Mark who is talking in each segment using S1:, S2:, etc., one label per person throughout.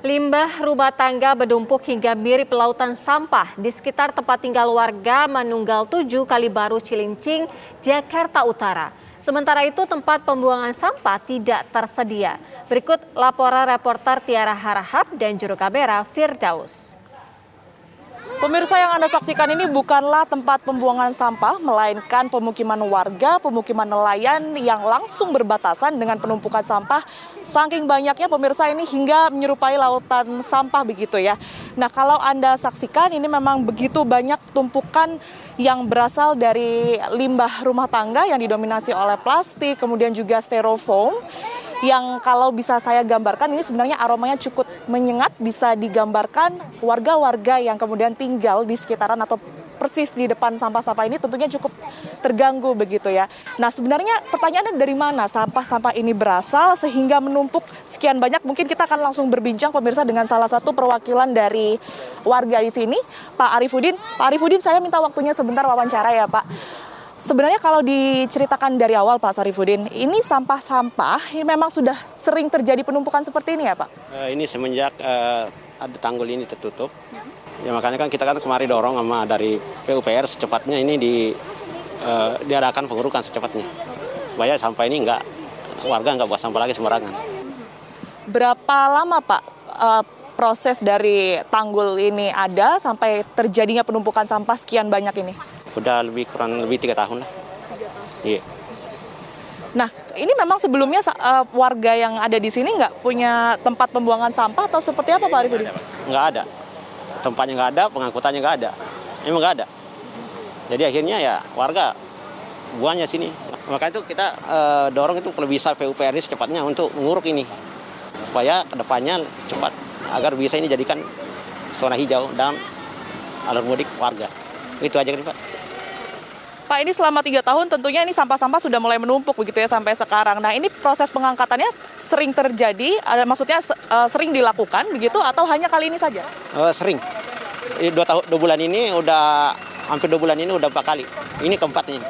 S1: Limbah rumah tangga bertumpuk hingga mirip lautan sampah di sekitar tempat tinggal warga Manunggal 7 Kalibaru Cilincing, Jakarta Utara. Sementara itu tempat pembuangan sampah tidak tersedia. Berikut laporan reporter Tiara Harahap dan juru kamera Firdaus.
S2: Pemirsa, yang Anda saksikan ini bukanlah tempat pembuangan sampah, melainkan pemukiman warga, pemukiman nelayan yang langsung berbatasan dengan penumpukan sampah. Saking banyaknya pemirsa ini hingga menyerupai lautan sampah begitu ya. Nah, kalau Anda saksikan ini memang begitu banyak tumpukan yang berasal dari limbah rumah tangga yang didominasi oleh plastik, kemudian juga styrofoam. Yang kalau bisa saya gambarkan ini sebenarnya aromanya cukup menyengat, bisa digambarkan warga-warga yang kemudian tinggal di sekitaran atau persis di depan sampah-sampah ini tentunya cukup terganggu begitu ya. Nah, sebenarnya pertanyaannya dari mana sampah-sampah ini berasal sehingga menumpuk sekian banyak? Mungkin kita akan langsung berbincang pemirsa dengan salah satu perwakilan dari warga di sini, Pak Arifudin. Pak Arifudin, saya minta waktunya sebentar wawancara ya, Pak. Sebenarnya kalau diceritakan dari awal Pak Sarifudin, ini sampah-sampah ini memang sudah sering terjadi penumpukan seperti ini ya Pak?
S3: Ini semenjak ada tanggul ini tertutup, ya makanya kan kita kemarin dorong sama dari PUPR secepatnya ini diadakan pengurukan secepatnya. Supaya sampah ini warga nggak buat sampah lagi sembarangan.
S2: Berapa lama Pak proses dari tanggul ini ada sampai terjadinya penumpukan sampah sekian banyak ini?
S3: Udah kurang lebih 3 tahun lah. Iya.
S2: Nah, ini memang sebelumnya warga yang ada di sini nggak punya tempat pembuangan sampah atau seperti apa Pak Arifudin?
S3: Nggak ada. Tempatnya nggak ada, pengangkutannya nggak ada. Emang nggak ada. Jadi akhirnya ya warga buangnya sini. Maka itu kita dorong itu kalau bisa PUPR ini secepatnya untuk menguruk ini. Supaya kedepannya cepat agar bisa ini jadikan zona hijau dan alur mudik warga. Itu aja kan Pak.
S2: Pak, ini selama 3 tahun tentunya ini sampah-sampah sudah mulai menumpuk begitu ya sampai sekarang. Nah, ini proses pengangkatannya sering terjadi, maksudnya sering dilakukan begitu atau hanya kali ini saja?
S3: Sering. 2 bulan ini udah hampir 2 bulan ini udah 4 kali. Ini keempat ini.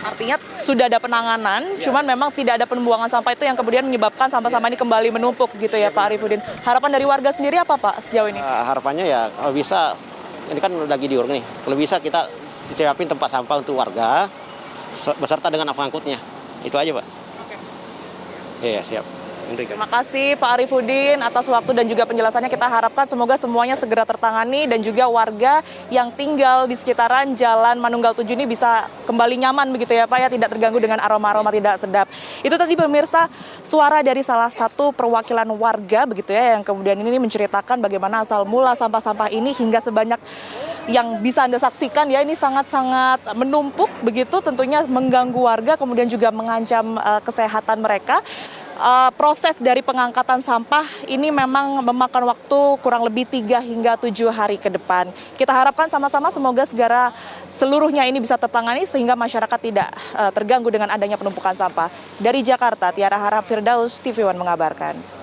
S2: Artinya sudah ada penanganan, ya. Cuman memang tidak ada pembuangan sampah itu yang kemudian menyebabkan sampah-sampah ini kembali menumpuk gitu ya Pak Arifudin. Harapan dari warga sendiri apa Pak sejauh ini?
S3: Harapannya ya kalau bisa, ini kan lagi diuruk nih, kalau bisa kita siapin tempat sampah untuk warga beserta dengan pengangkutnya. Itu aja Pak. Iya, siap.
S2: Terima kasih Pak Arifudin atas waktu dan juga penjelasannya. Kita harapkan semoga semuanya segera tertangani dan juga warga yang tinggal di sekitaran Jalan Manunggal 7 ini bisa kembali nyaman begitu ya Pak ya, tidak terganggu dengan aroma-aroma tidak sedap. Itu tadi pemirsa suara dari salah satu perwakilan warga begitu ya yang kemudian ini menceritakan bagaimana asal mula sampah-sampah ini hingga sebanyak yang bisa Anda saksikan ya, ini sangat-sangat menumpuk begitu, tentunya mengganggu warga kemudian juga mengancam kesehatan mereka. Proses dari pengangkatan sampah ini memang memakan waktu kurang lebih 3 hingga 7 hari ke depan. Kita harapkan sama-sama semoga segera seluruhnya ini bisa tertangani sehingga masyarakat tidak terganggu dengan adanya penumpukan sampah. Dari Jakarta, Tiara Harahap, Firdaus, TV One mengabarkan.